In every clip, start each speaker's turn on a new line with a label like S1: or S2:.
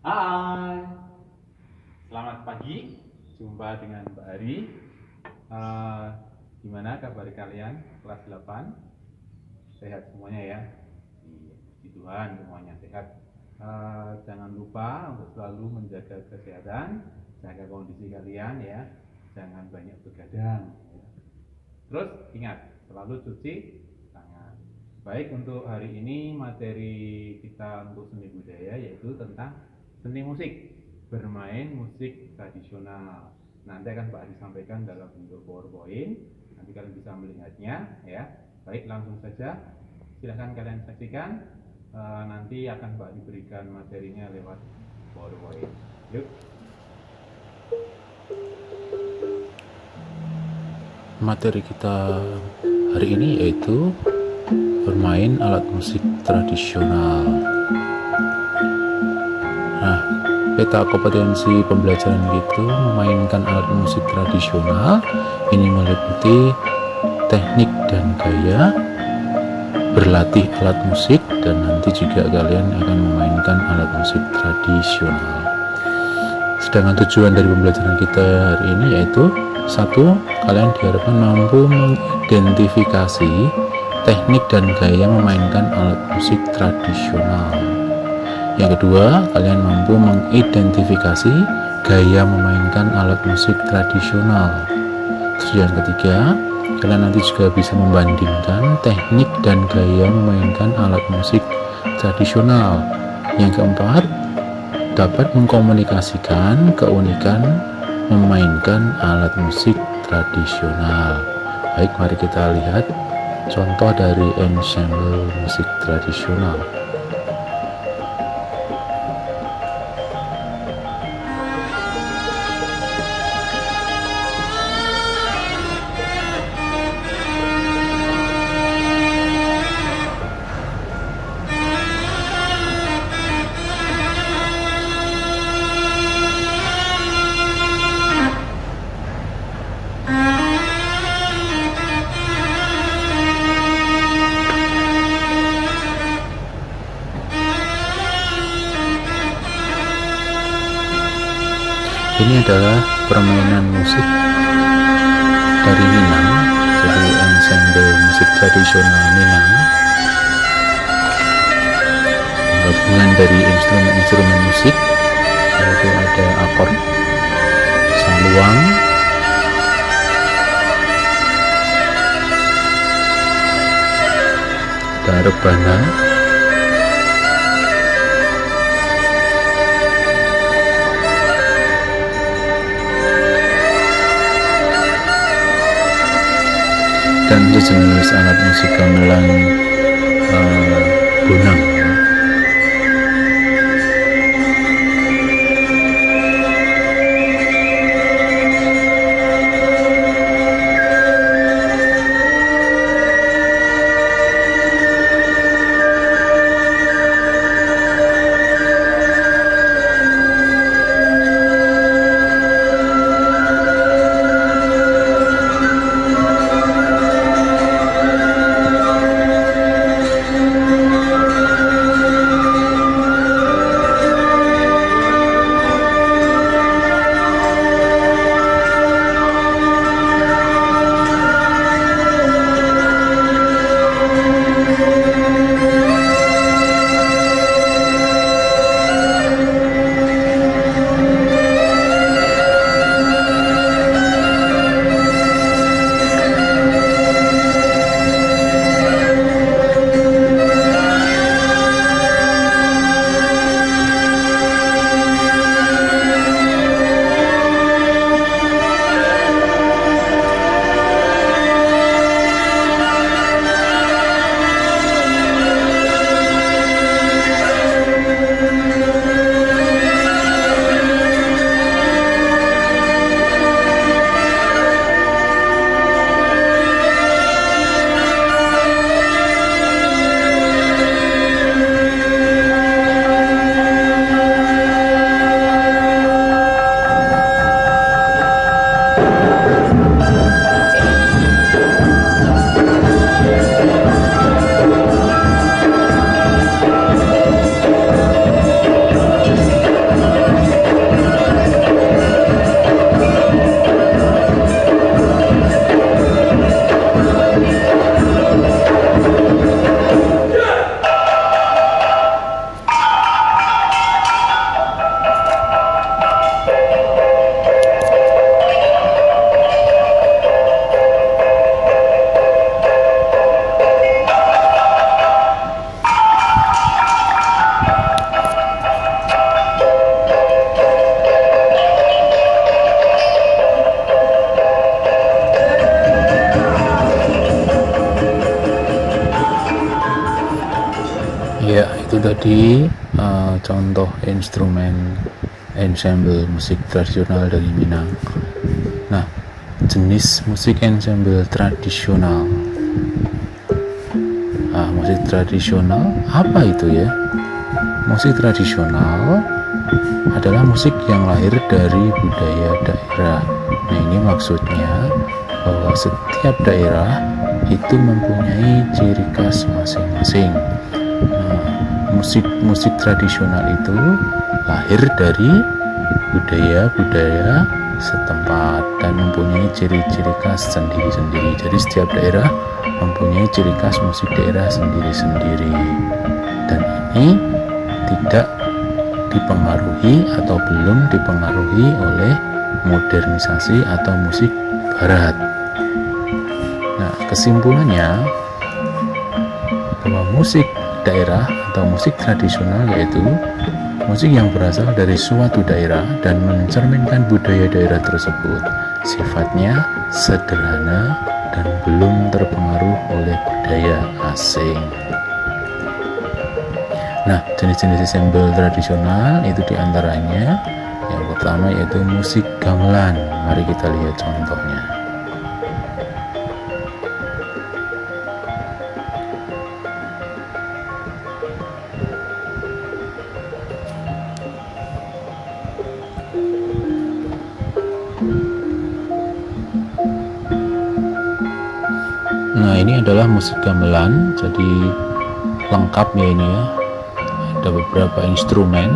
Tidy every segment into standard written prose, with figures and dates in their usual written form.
S1: Hai, selamat pagi. Jumpa dengan Mbak Ari. Gimana kabar kalian? Kelas 8? Sehat semuanya ya? Iya, puji Tuhan semuanya sehat. Jangan lupa untuk selalu menjaga kesehatan, jaga kondisi kalian ya. Jangan banyak begadang. Ya. Terus ingat, selalu cuci tangan. Baik, untuk hari ini materi kita untuk seni budaya yaitu tentang seni musik, bermain musik tradisional. Nanti akan Pak Adi sampaikan dalam bentuk PowerPoint. Nanti kalian bisa melihatnya ya. Baik, langsung saja. Silahkan kalian saksikan. Nanti akan Pak Adi berikan materinya lewat PowerPoint. Yuk.
S2: Materi kita hari ini yaitu bermain alat musik tradisional. Nah, peta kompetensi pembelajaran itu memainkan alat musik tradisional. Ini meliputi teknik dan gaya, berlatih alat musik, dan nanti juga kalian akan memainkan alat musik tradisional. Sedangkan tujuan dari pembelajaran kita hari ini yaitu: 1. Kalian diharapkan mampu mengidentifikasi teknik dan gaya memainkan alat musik tradisional. Yang kedua, kalian mampu mengidentifikasi gaya memainkan alat musik tradisional. Terus yang ketiga, kalian nanti juga bisa membandingkan teknik dan gaya memainkan alat musik tradisional. Yang keempat, dapat mengkomunikasikan keunikan memainkan alat musik tradisional. Baik, mari kita lihat contoh dari ensemble musik tradisional. Ini adalah permainan musik dari Minang, jadi ensemble musik tradisional Minang, gabungan dari instrumen-instrumen musik, yaitu ada akord, saluang, ada rebana, dan sejenis alat musik gamelan bonang. Ya, itu tadi contoh instrumen ensemble musik tradisional dari Minang. Nah, jenis musik ensemble tradisional. Musik tradisional apa itu ya? Musik tradisional adalah musik yang lahir dari budaya daerah. Nah, ini maksudnya bahwa setiap daerah itu mempunyai ciri khas masing-masing. Musik tradisional itu lahir dari budaya-budaya setempat dan mempunyai ciri-ciri khas sendiri-sendiri. Jadi setiap daerah mempunyai ciri khas musik daerah sendiri-sendiri, dan ini tidak dipengaruhi atau belum dipengaruhi oleh modernisasi atau musik barat. Nah, kesimpulannya bahwa musik daerah atau musik tradisional yaitu musik yang berasal dari suatu daerah dan mencerminkan budaya daerah tersebut. Sifatnya sederhana dan belum terpengaruh oleh budaya asing. Nah, jenis-jenis ensemble tradisional itu diantaranya yang pertama yaitu musik gamelan. Mari kita lihat contohnya. Nah, ini adalah musik gamelan, jadi lengkap ya ini ya. Ada beberapa instrumen.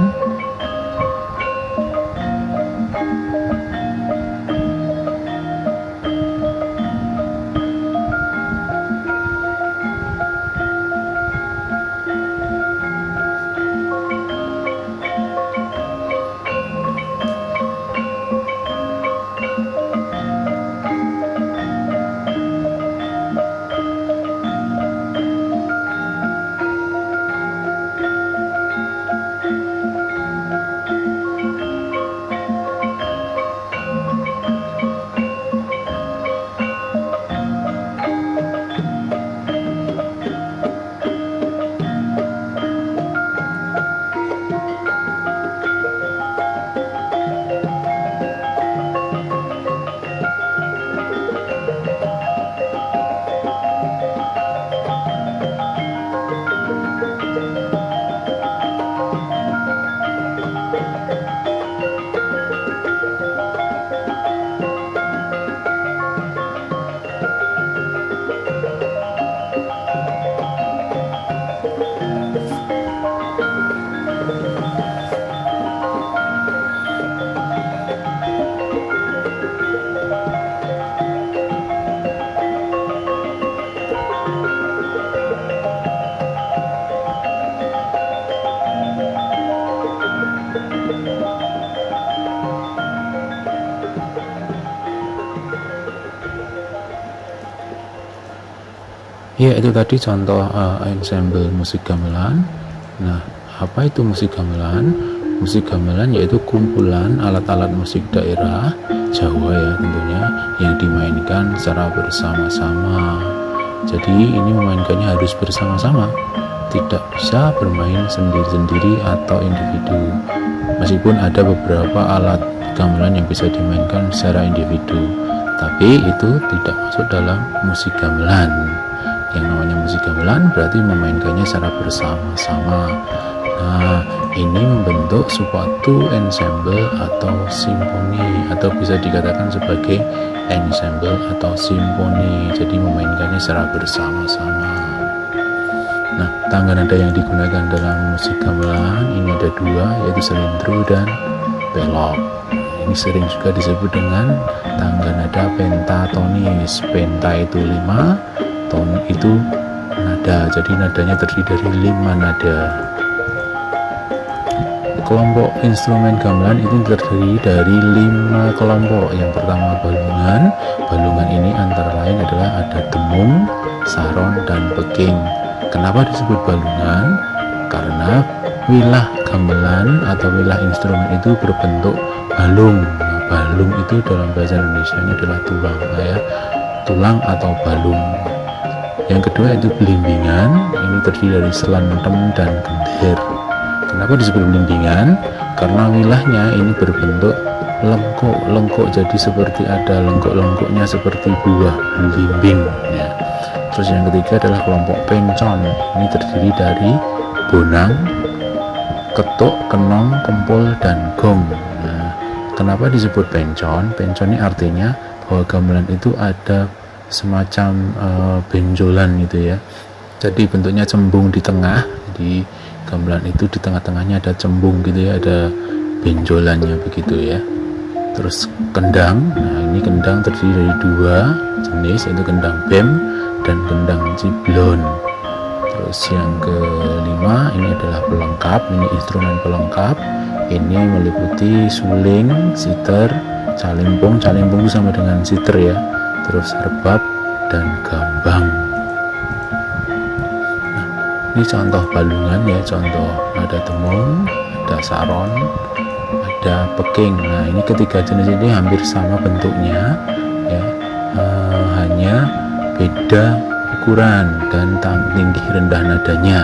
S2: Ya, itu tadi contoh ensemble musik gamelan. Nah, apa itu musik gamelan? Musik gamelan yaitu kumpulan alat-alat musik daerah Jawa ya tentunya yang dimainkan secara bersama-sama. Jadi ini memainkannya harus bersama-sama, tidak bisa bermain sendiri-sendiri atau individu. Meskipun ada beberapa alat gamelan yang bisa dimainkan secara individu, tapi itu tidak masuk dalam musik gamelan. Yang namanya musik gamelan berarti memainkannya secara bersama-sama. Nah, ini membentuk suatu ensemble atau simfoni, atau bisa dikatakan sebagai ensemble atau simfoni. Jadi memainkannya secara bersama-sama. Nah, tangga nada yang digunakan dalam musik gamelan ini ada dua, yaitu selindro dan pelok. Ini sering juga disebut dengan tangga nada pentatonis. Penta itu 5, ton itu nada, jadi nadanya terdiri dari 5 nada. Kelompok instrumen gamelan itu terdiri dari 5 kelompok. Yang pertama balungan. Balungan ini antara lain adalah ada demung, saron, dan peking. Kenapa disebut balungan? Karena wilah gamelan atau wilah instrumen itu berbentuk balung. Nah, balung itu dalam bahasa Indonesia ini adalah tulang, ya, tulang atau balung. Yang kedua itu belimbingan, ini terdiri dari selentem dan gender. Kenapa disebut belimbingan? Karena wilahnya ini berbentuk lengkuk, jadi seperti ada lengkuk-lengkuknya seperti buah belimbing ya. Terus yang ketiga adalah kelompok pencon, ini terdiri dari bonang, ketuk, kenong, kempul, dan gong. Nah, kenapa disebut pencon? Pencon ini artinya bahwa gamelan itu ada semacam benjolan gitu ya, jadi bentuknya cembung di tengah. Jadi gamelan itu di tengah-tengahnya ada cembung gitu ya, ada benjolannya begitu ya. Terus kendang, nah ini kendang terdiri dari dua jenis, yaitu kendang bem dan kendang ciblon. Terus yang kelima ini adalah pelengkap, ini instrumen pelengkap, ini meliputi suling, siter, calimpung itu sama dengan siter ya, terus rebab dan gambang. Nah, ini contoh balungan ya, contoh ada temung, ada saron, ada peking. Nah ini ketiga jenis ini hampir sama bentuknya ya, hanya beda ukuran dan tinggi rendah nadanya.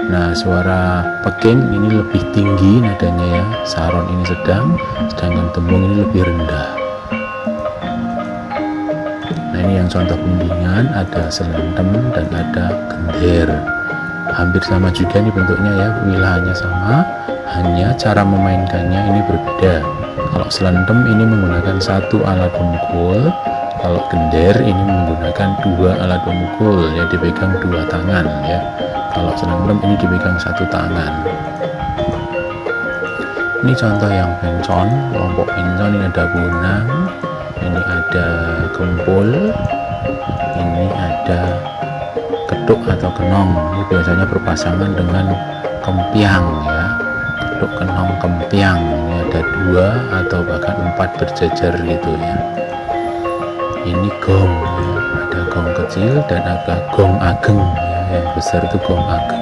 S2: Nah suara peking ini lebih tinggi nadanya ya, saron ini sedang, sedangkan temung ini lebih rendah. Nah ini yang contoh bimbingan, ada selentem dan ada gender. Hampir sama juga nih bentuknya ya, wilayahnya sama, hanya cara memainkannya ini berbeda. Kalau selentem ini menggunakan satu alat pemukul, kalau gender ini menggunakan dua alat pemukul ya, dipegang dua tangan ya. Kalau selentem ini dipegang satu tangan. Ini contoh yang pencon, kelompok pencon ini ada bonang, ini ada kempul, ini ada ketuk atau kenong. Ini biasanya berpasangan dengan kempiang ya, ketuk, kenong, kempiang. Ini ada dua atau bahkan 4 berjajar gitu ya. Ini gong ya, ada gong kecil dan ada gong ageng ya, yang besar itu gong ageng.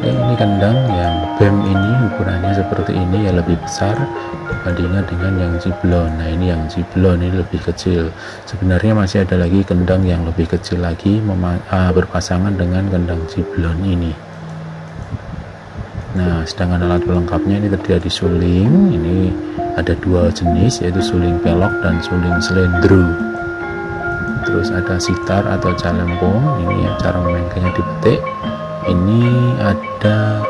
S2: Ya, ini kendang yang bem ini ukurannya seperti ini ya, lebih besar dibandingkan dengan yang ciblon. Nah ini yang ciblon ini lebih kecil. Sebenarnya masih ada lagi kendang yang lebih kecil lagi berpasangan dengan kendang ciblon ini. Nah sedangkan alat pelengkapnya ini terdiri dari suling, ini ada dua jenis yaitu suling pelok dan suling slendro. Terus ada sitar atau calempong, ini ya cara memainkannya dipetik. Ini ada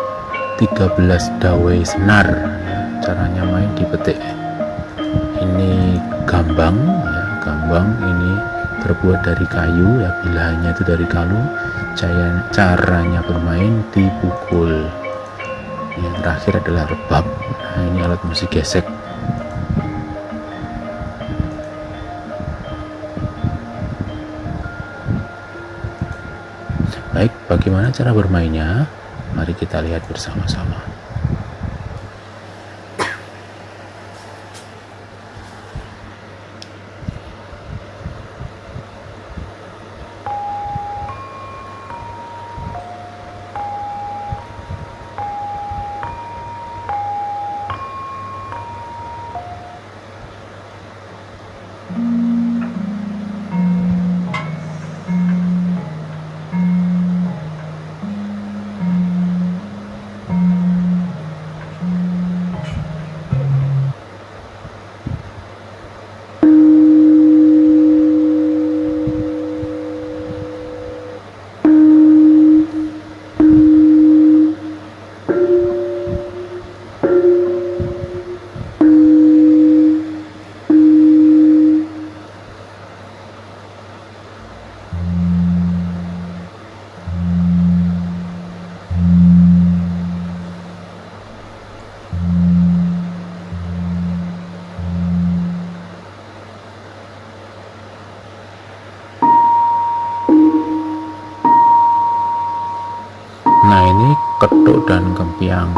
S2: 13 dawai senar ya, caranya main dipetik. Ini gambang ya, gambang ini terbuat dari kayu ya, bilahannya itu dari kayu. Caranya bermain dipukul. Yang terakhir adalah rebab. Nah ini alat musik gesek. Baik, bagaimana cara bermainnya? Mari kita lihat bersama-sama. Nah ini ketuk dan kempiang.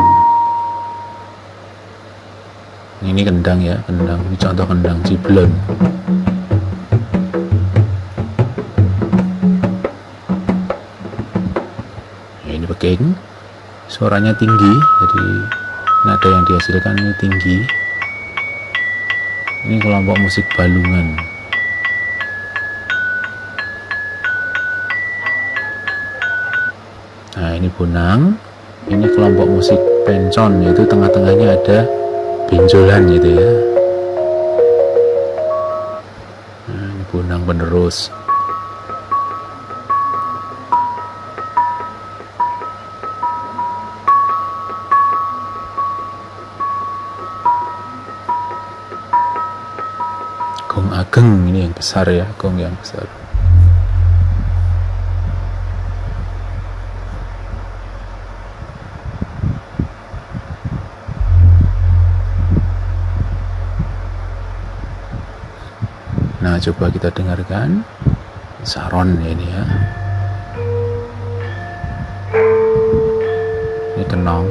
S2: Ini kendang ya, kendang. Ini contoh kendang ciblon. Ya, ini peking. Suaranya tinggi, jadi nada yang dihasilkan ini tinggi. Ini kelompok musik balungan. Nah ini Bonang, ini kelompok musik pencon, yaitu tengah-tengahnya ada benjolan gitu ya. Nah, ini Bonang penerus. Gong ageng ini yang besar ya, gong yang besar. Nah, coba kita dengarkan saron ini ya. Ini kenong.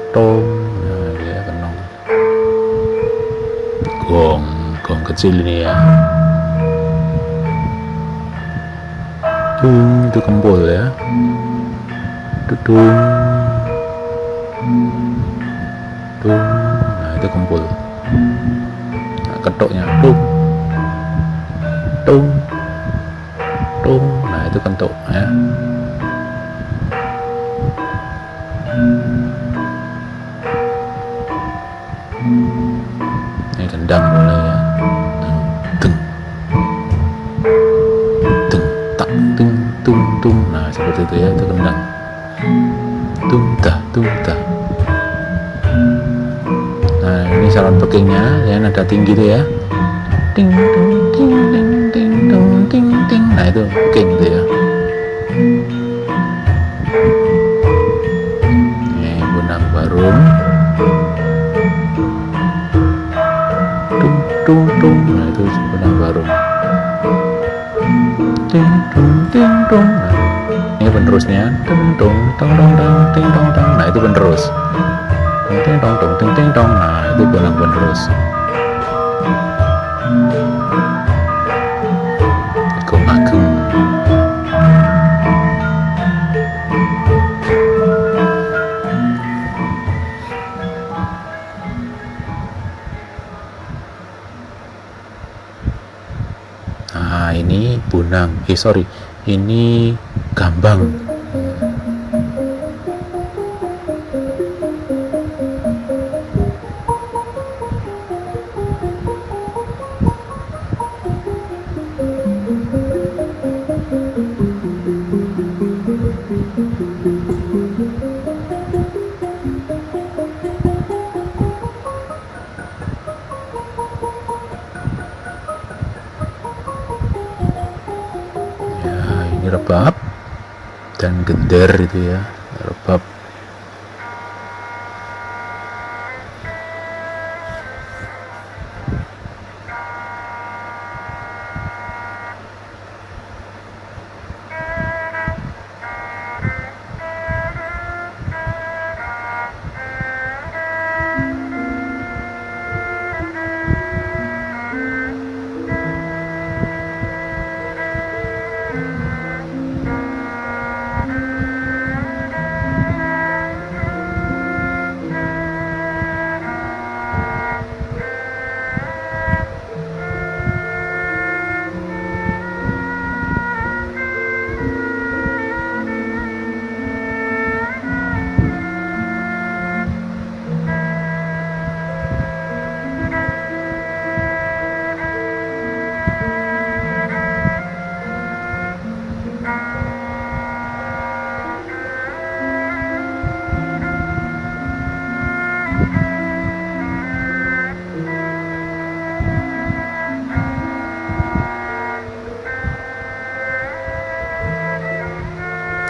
S2: Tom, nah dia kenong. Gong kecil ini ya. Dung, itu kempul ya. Dudung. Dung, nah itu kempul. Ketuknya tung tung tung, nah itu kentuk ya. Ini kendang mulai ya. Teng teng tak tung tung tung, nah seperti itu ya, itu kendang. Tung tah tung tah. Nah ini saron bekingnya ya, nada tinggi itu ya, ting ting ting ting ting ting ting ting. Nah itu beking itu ya. Ini Bonang Barung, tung tung tung, nah itu Bonang Barung, ting tung ting tung. Nah ini penerusnya, tung tung tong tong tong ting tong tong, nah itu penerus. Ting tong tong ting ting tong, nah itu Bonang penerus. Gong ageng. Nah ini Bonang, ini Gambang. Ini rebab dan gender itu ya, rebab.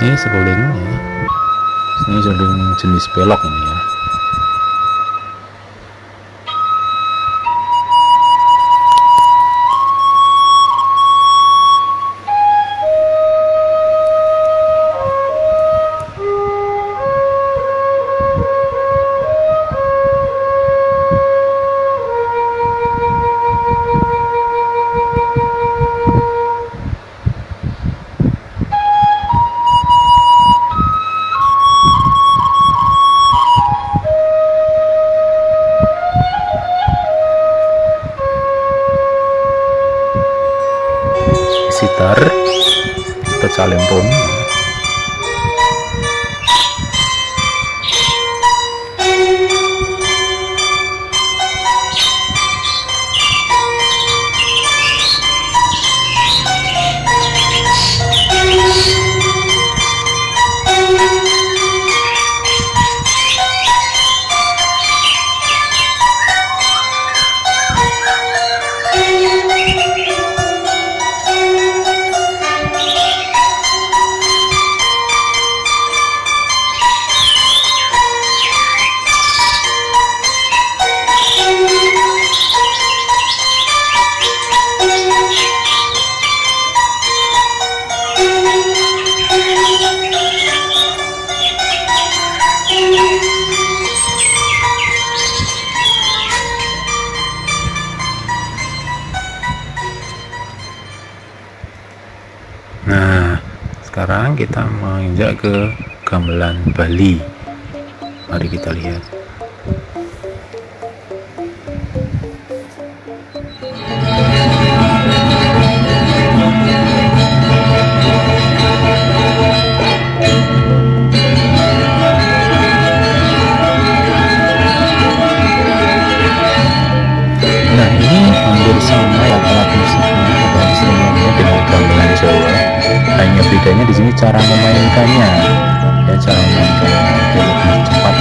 S2: Ini seruling ya. Ini seruling jenis pelok ini ya. kecalempon. Nah, sekarang kita menginjak ke gamelan Bali. Mari kita lihat. Nah, ini hampir sama alat musiknya atau instrumennya dengan gamelan Jawa. Hanya bedanya di sini cara memainkannya, ya, cara memainkannya itu lebih cepat.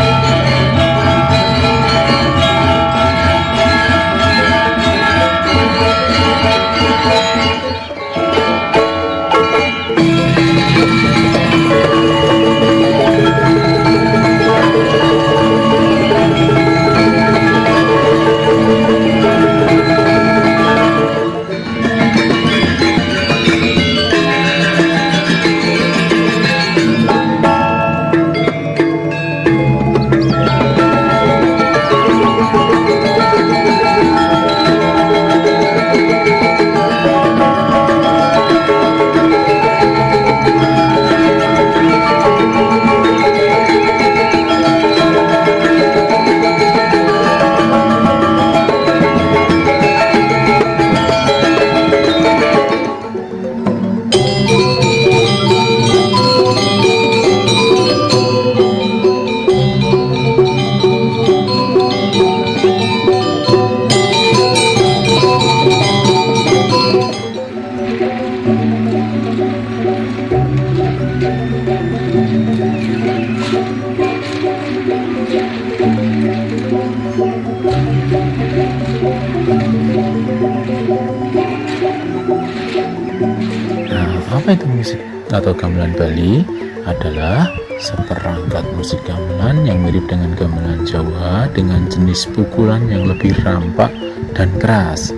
S2: Apa itu musik atau gamelan Bali? Adalah seperangkat musik gamelan yang mirip dengan gamelan Jawa dengan jenis pukulan yang lebih rampak dan keras.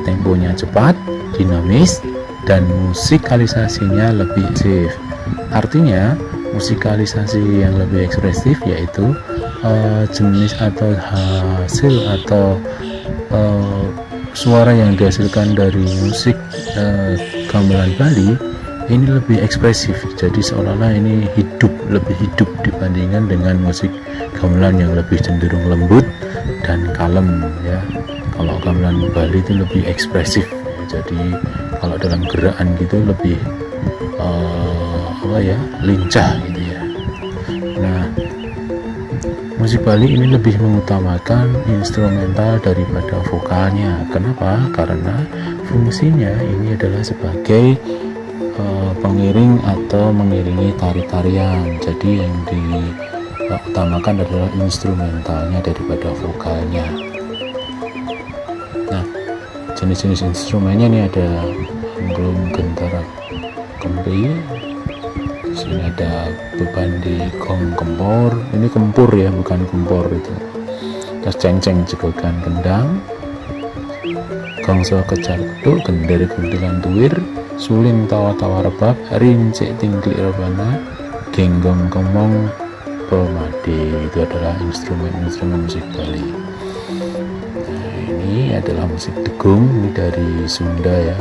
S2: Temponya cepat, dinamis, dan musikalisasinya lebih ekspresif. Artinya, musikalisasi yang lebih ekspresif yaitu jenis atau hasil atau suara yang dihasilkan dari musik gamelan Bali ini lebih ekspresif, jadi seolah-olah ini lebih hidup dibandingkan dengan musik gamelan yang lebih cenderung lembut dan kalem, ya. Kalau gamelan Bali itu lebih ekspresif, ya. Jadi kalau dalam gerakan gitu lebih lincah gitu ya. Nah, musik Bali ini lebih mengutamakan instrumental daripada vokalnya. Kenapa? Karena fungsinya ini adalah sebagai pengiring atau mengiringi tari-tarian. Jadi yang diutamakan adalah instrumentalnya daripada vokalnya. Nah, jenis-jenis instrumennya ini ada angklung, gentar, kemri. Di sini ada bebandi, gong, kempor. Ini kempur ya, bukan kempor itu. Terus cengceng, cegokan, gendang, gongso, kejar, keduk, gendera, guntingan, tuwir, suling, tawa-tawa, rebab, rincik, tingklik, rebana, genggong, kemong, pemade. Itu adalah instrumen-instrumen musik Bali. Nah, ini adalah musik degung, ini dari Sunda ya.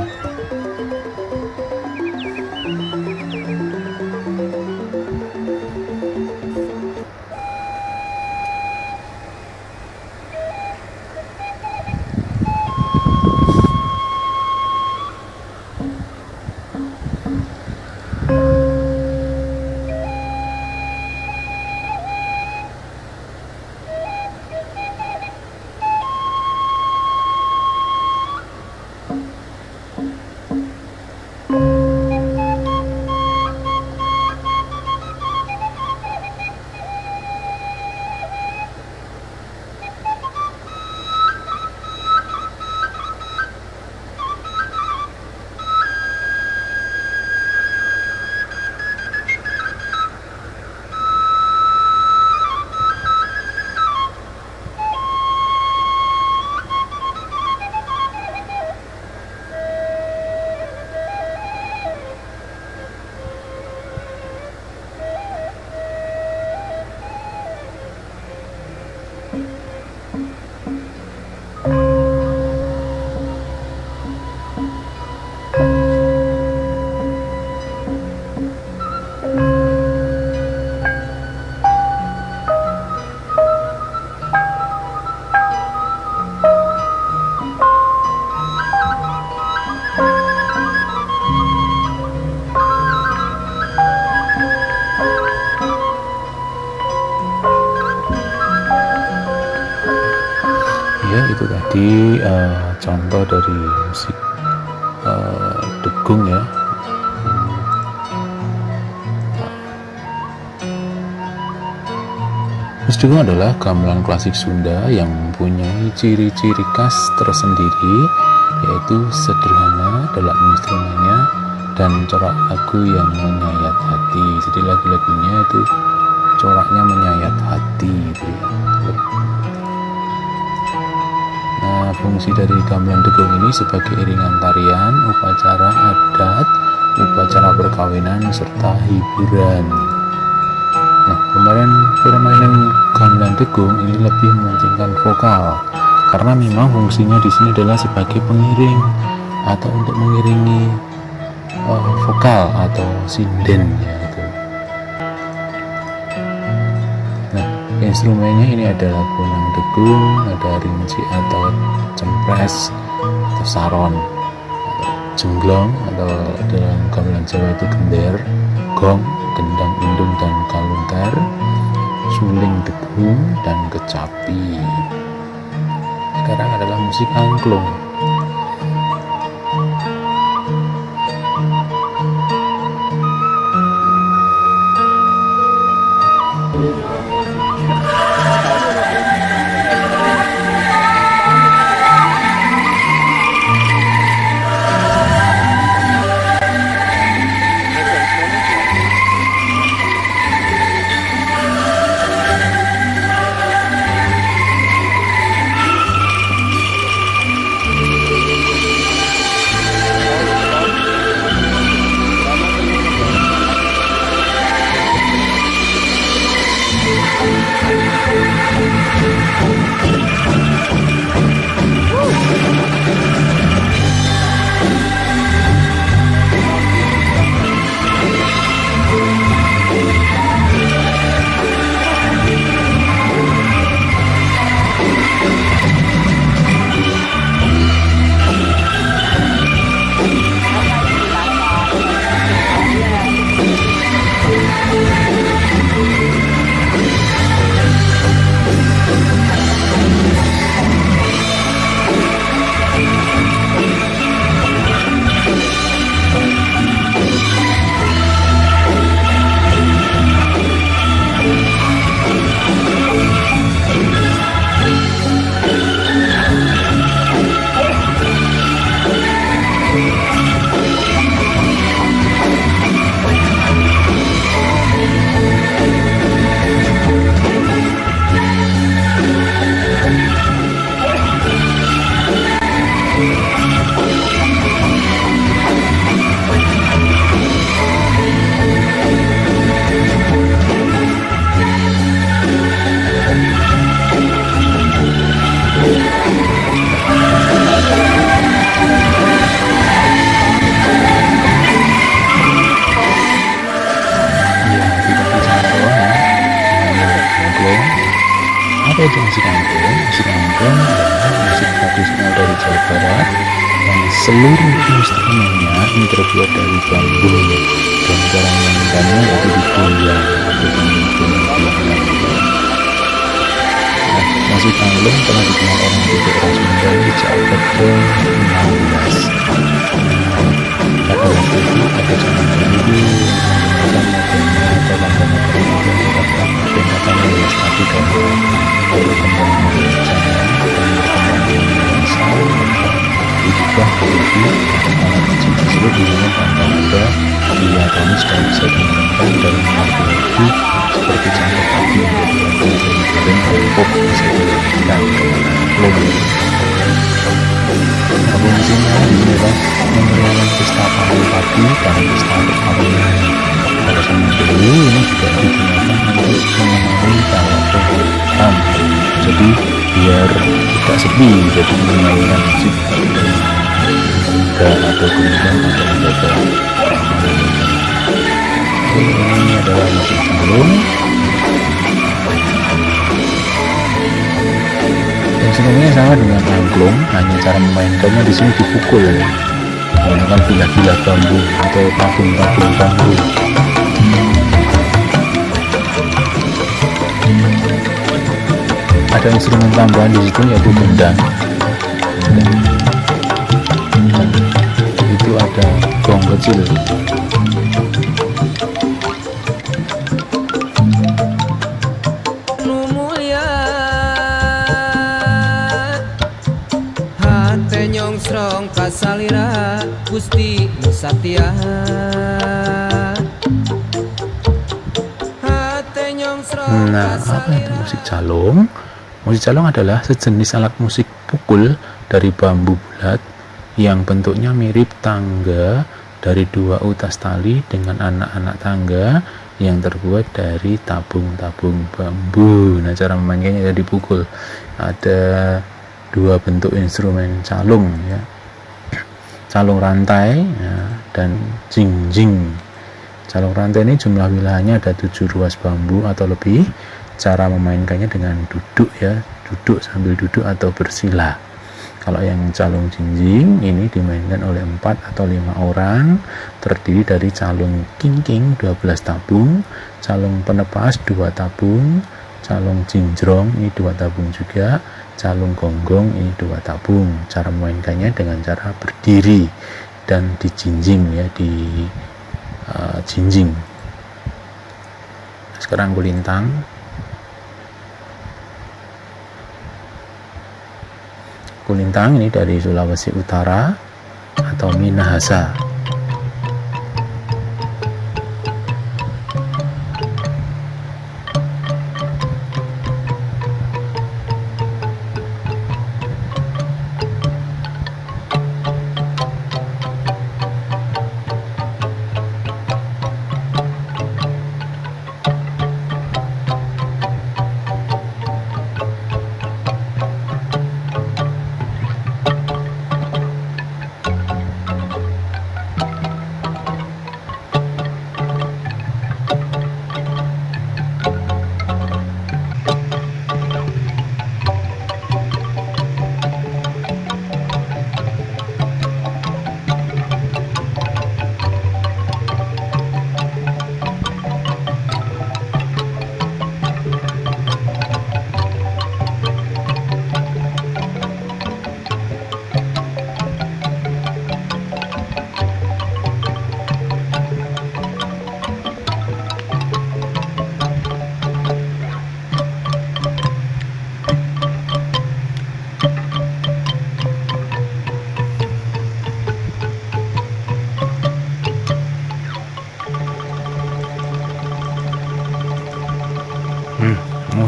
S2: Jadi contoh dari musik degung ya. Musik degung adalah gamelan klasik Sunda yang mempunyai ciri-ciri khas tersendiri, yaitu sederhana dalam instrumennya dan corak lagu yang menyayat hati. Jadi lagu-lagunya itu coraknya menyayat hati gitu ya. Nah, fungsi dari gamelan degung ini sebagai iringan tarian, upacara adat, upacara perkawinan, serta hiburan. Nah, permainan gamelan degung ini lebih mementingkan vokal, karena memang fungsinya di sini adalah sebagai pengiring atau untuk mengiringi vokal atau sinden ya gitu. Nah, instrumennya ini adalah bonang degung, ada rinci atau cempres atau saron, atau jenglong atau dalam gamelan Jawa itu gender, gong, gendang indung dan kalungter, suling degung dan kecapi. Sekarang adalah musik angklung. Apa itu musik angklung? Musik angklung adalah musik tradisional dari Jawa Barat yang seluruh instrumennya ini terbuat dari bambu dan cara memainkannya itu digoyang atau digoyang. Nah, musik angklung telah dikenal orang di daerah Sunda sejak abad ke-16. Pada waktu itu ada zaman dahulu menggunakan modernnya atau bangga-bangga yang dikatakan melestari karena perkembangan zaman dan perkembangan bangsa diubah menjadi alat musik tersebut digunakan pada diatonis dan bisa digunakan dalam lagu-lagu seperti contoh tadi menjadi lagu dari dan pop bisa dilakukan angklung. Fungsinya adalah memeriahkan pesta panen padi dan pesta perkawinan. Pada zaman dulu ini juga digunakan untuk menemani para program. Jadi biar tidak sepi, jadi memainkan musik dan atau kemudian ada menjaga. Ini adalah musik angklung. Instrumennya sama dengan angklung, hanya cara memainkannya di sini dipukul menggunakan bilah-bilah bambu atau tabung-tabung bambu. Ada instrumen tambahan di situ yaitu gendang. dan itu ada gong kecil.
S3: Nyong kasalira Gusti Satya
S2: Nah, apa itu musik calung? Musik calung adalah sejenis alat musik pukul dari bambu bulat yang bentuknya mirip tangga dari dua utas tali dengan anak-anak tangga yang terbuat dari tabung-tabung bambu. Nah, cara memainkannya jadi pukul. Ada dua bentuk instrumen calung ya, calung rantai ya, dan jingjing. Calung rantai ini jumlah wilayahnya ada 7 ruas bambu atau lebih. Cara memainkannya dengan duduk ya, duduk sambil duduk atau bersila. Kalau yang calung jingjing ini dimainkan oleh 4 atau 5 orang, terdiri dari calung kingking 12 tabung, calung penepas 2 tabung, calung jinjrong ini 2 tabung juga, calung gonggong ini 2 tabung. Cara memainkannya dengan cara berdiri dan dijinjing ya, di jinjing. Sekarang kulintang. Kulintang ini dari Sulawesi Utara atau Minahasa.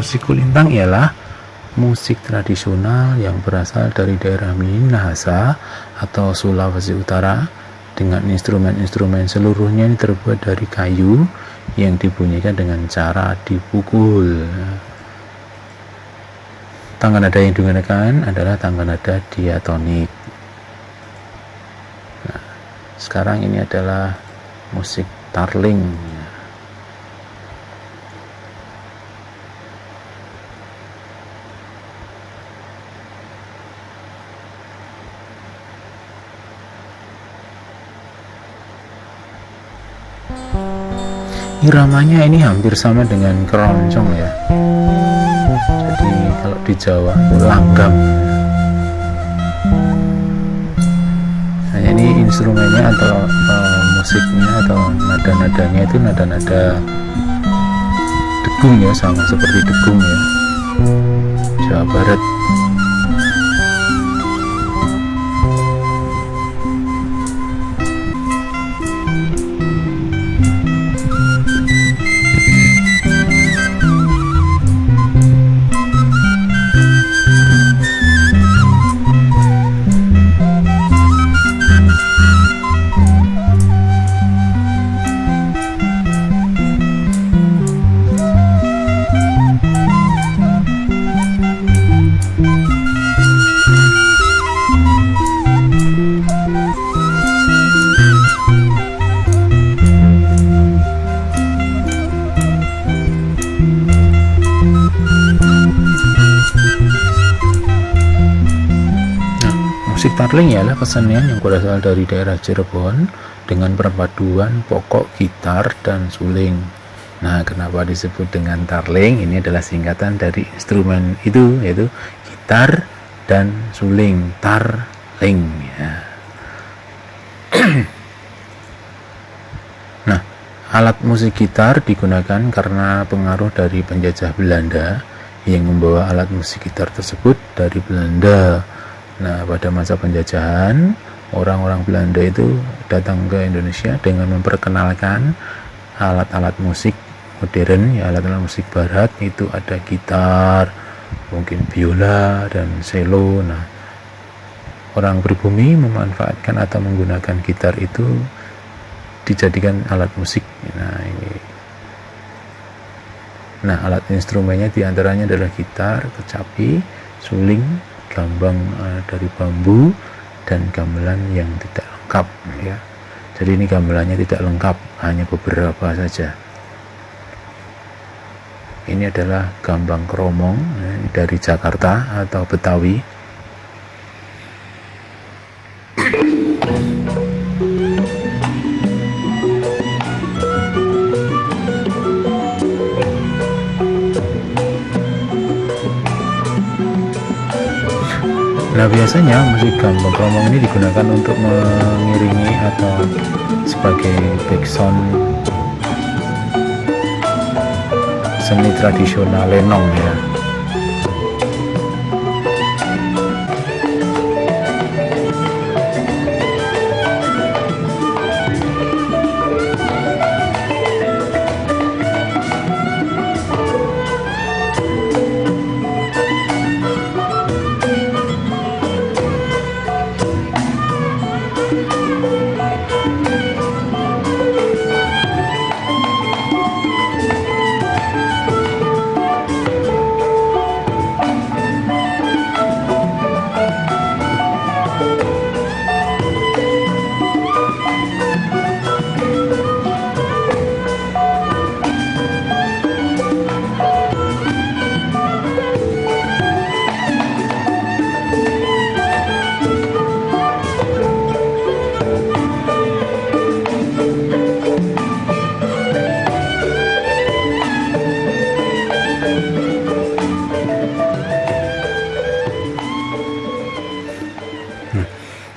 S2: Musik kulintang ialah musik tradisional yang berasal dari daerah Minahasa atau Sulawesi Utara dengan instrumen-instrumen seluruhnya ini terbuat dari kayu yang dibunyikan dengan cara dipukul. Tangga nada yang digunakan adalah tangga nada diatonik. Nah, sekarang ini adalah musik tarling. Iramanya ini hampir sama dengan keroncong ya. Jadi kalau di Jawa langgam. Hanya ini instrumennya atau musiknya atau nada-nadanya itu nada-nada degung ya, sama seperti degung ya, Jawa Barat. Musik tarling ialah kesenian yang berasal dari daerah Cirebon dengan perpaduan pokok gitar dan suling. Nah, kenapa disebut dengan tarling? Ini adalah singkatan dari instrumen itu, yaitu gitar dan suling, tar, ling ya. Nah, alat musik gitar digunakan karena pengaruh dari penjajah Belanda yang membawa alat musik gitar tersebut dari Belanda. Nah, pada masa penjajahan, orang-orang Belanda itu datang ke Indonesia dengan memperkenalkan alat-alat musik modern, ya alat-alat musik barat. Itu ada gitar, mungkin biola dan cello. Nah, orang pribumi memanfaatkan atau menggunakan gitar itu dijadikan alat musik. Nah, alat instrumennya diantaranya adalah gitar, kecapi, suling, gambang dari bambu, dan gamelan yang tidak lengkap ya. Jadi ini gamelannya tidak lengkap, hanya beberapa saja. Ini adalah gambang kromong dari Jakarta atau Betawi. Nah, biasanya musik gambang kromong ini digunakan untuk mengiringi atau sebagai background seni tradisional lenong ya.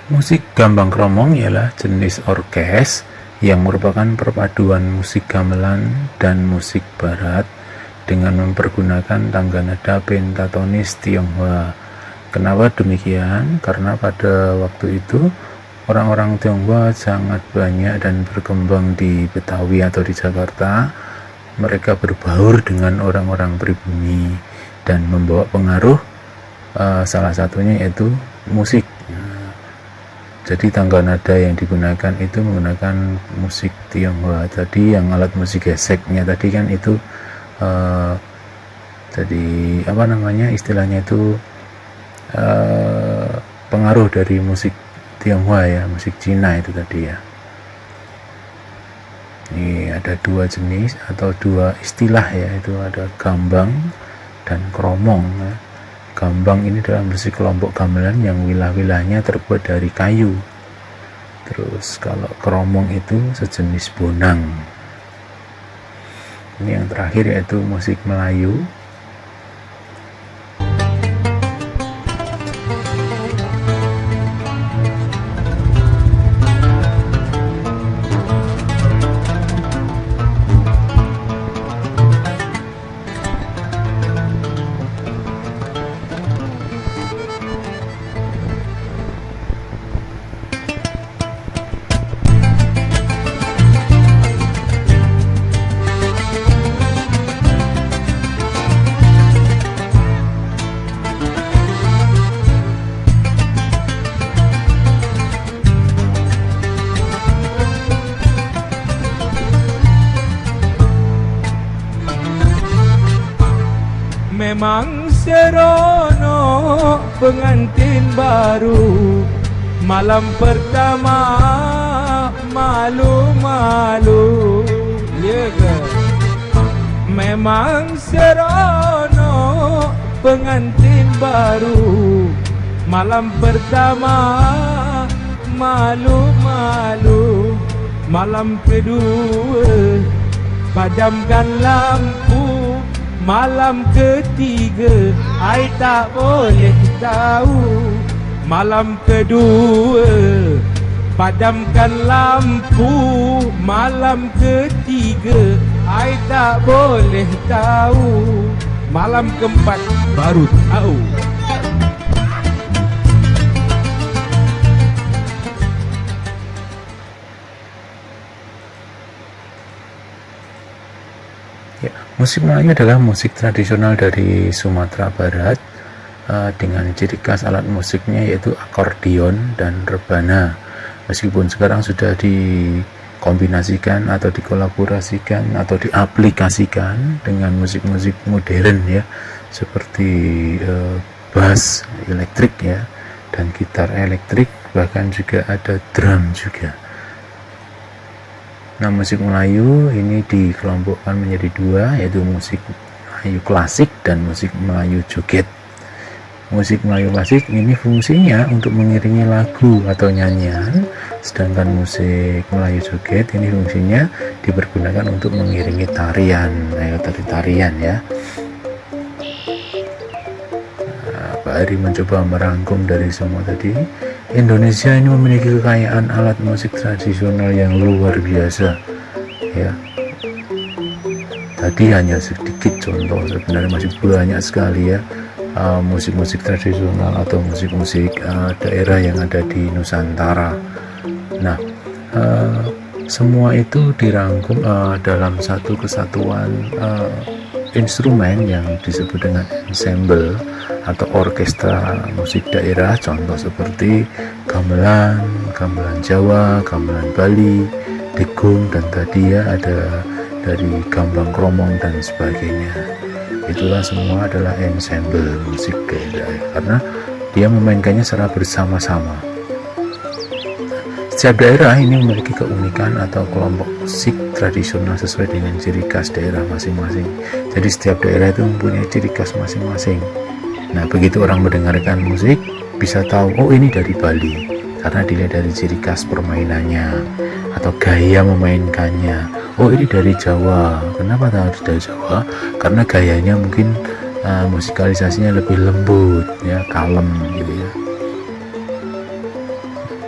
S2: Musik gambang kromong ialah jenis orkes yang merupakan perpaduan musik gamelan dan musik barat dengan mempergunakan tangga nada pentatonis Tionghoa. Kenapa demikian? Karena pada waktu itu orang-orang Tionghoa sangat banyak dan berkembang di Betawi atau di Jakarta. Mereka berbaur dengan orang-orang pribumi dan membawa pengaruh, salah satunya yaitu musik. Jadi tangga nada yang digunakan itu menggunakan musik Tionghoa. Tadi yang alat musik geseknya tadi kan itu jadi apa namanya istilahnya itu pengaruh dari musik Tionghoa ya, musik Cina itu tadi ya. Ini ada dua jenis atau dua istilah ya, itu ada gambang dan kromong ya. Gambang ini adalah musik kelompok gamelan yang wilah-wilahnya terbuat dari kayu. Terus kalau kromong itu sejenis bonang. Ini yang terakhir yaitu musik Melayu.
S4: Memang serono pengantin baru, malam pertama malu-malu, ya ke? Memang serono pengantin baru, malam pertama malu-malu, malam kedua padamkan lampu, malam ketiga, ai tak boleh tahu. Malam kedua padamkan lampu. Malam ketiga I tak boleh tahu. Malam keempat baru tahu.
S2: Ya, musik Melayu adalah musik tradisional dari Sumatera Barat dengan ciri khas alat musiknya yaitu akordeon dan rebana. Meskipun sekarang sudah dikombinasikan atau dikolaborasikan atau diaplikasikan dengan musik-musik modern ya, seperti bass elektrik ya, dan gitar elektrik, bahkan juga ada drum juga. Nah, musik Melayu ini dikelompokkan menjadi dua, yaitu musik Melayu klasik dan musik Melayu joget. Musik Melayu klasik ini fungsinya untuk mengiringi lagu atau nyanyian, sedangkan musik Melayu joget ini fungsinya dipergunakan untuk mengiringi tarian, tarian ya. Pak Ari mencoba merangkum dari semua tadi. Indonesia ini memiliki kekayaan alat musik tradisional yang luar biasa ya. Tadi hanya sedikit contoh, sebenarnya masih banyak sekali ya musik-musik tradisional atau musik-musik daerah yang ada di Nusantara. Nah, semua itu dirangkum dalam satu kesatuan instrumen yang disebut dengan ensemble atau orkestra musik daerah, contoh seperti gamelan, gamelan Jawa, gamelan Bali, degung, dan tadi ya ada dari gambang kromong dan sebagainya. Itulah semua adalah ensemble musik daerah karena dia memainkannya secara bersama-sama. Setiap daerah ini memiliki keunikan atau kelompok musik tradisional sesuai dengan ciri khas daerah masing-masing. Jadi setiap daerah itu mempunyai ciri khas masing-masing. Nah, begitu orang mendengarkan musik bisa tahu, oh ini dari Bali, karena dilihat dari ciri khas permainannya atau gaya memainkannya. Oh ini dari Jawa, kenapa tahu dari Jawa? Karena gayanya mungkin musikalisasinya lebih lembut ya, kalem gitu ya.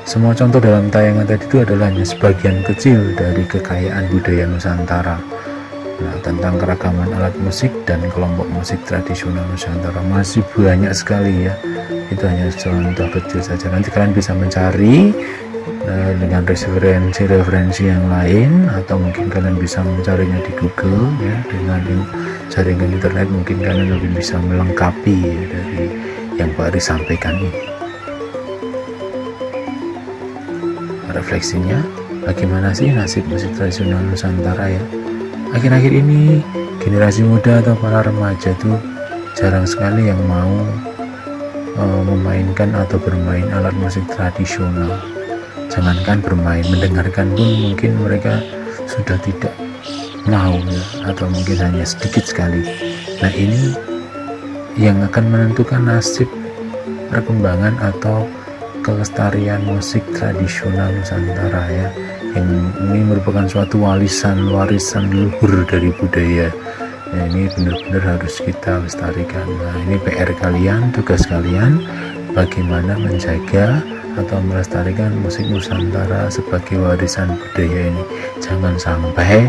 S2: Semua contoh dalam tayangan tadi itu adalah hanya sebagian kecil dari kekayaan budaya Nusantara. Nah, tentang keragaman alat musik dan kelompok musik tradisional Nusantara masih banyak sekali ya. Itu hanya contoh kecil saja. Nanti kalian bisa mencari dengan referensi yang lain, atau mungkin kalian bisa mencarinya di Google ya, dengan jaringan internet mungkin kalian lebih bisa melengkapi ya, dari yang Pak Ari sampaikan ini. Refleksinya, bagaimana sih nasib musik tradisional Nusantara ya? Akhir-akhir ini generasi muda atau para remaja tuh jarang sekali yang mau memainkan atau bermain alat musik tradisional. Jangankan bermain, mendengarkan pun mungkin mereka sudah tidak mau ya, atau mungkin hanya sedikit sekali. Nah, ini yang akan menentukan nasib perkembangan atau kelestarian musik tradisional Nusantara ya, yang ini merupakan suatu warisan leluhur dari budaya. Nah, ini benar-benar harus kita lestarikan. Nah, ini PR kalian, tugas kalian, bagaimana menjaga atau melestarikan musik Nusantara sebagai warisan budaya ini. Jangan sampai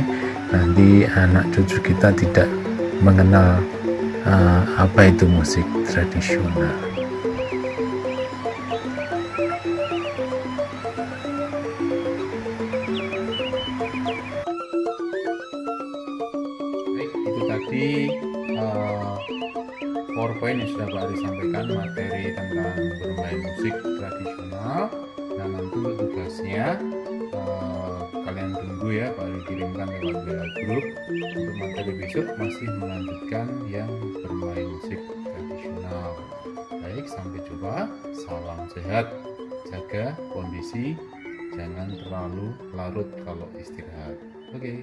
S2: nanti anak cucu kita tidak mengenal apa itu musik tradisional.
S1: Baik, itu tadi PowerPoint yang sudah Pak Ari sampaikan, materi tentang bermain musik tradisional. Nah, nanti untuk tugasnya kalian tunggu ya, Pak Ari kirimkan lewat WA Group. Untuk materi besok masih melanjutkan yang bermain musik tradisional. Baik, sampai jumpa, salam sehat, jaga kondisi, jangan terlalu larut kalau istirahat. Oke.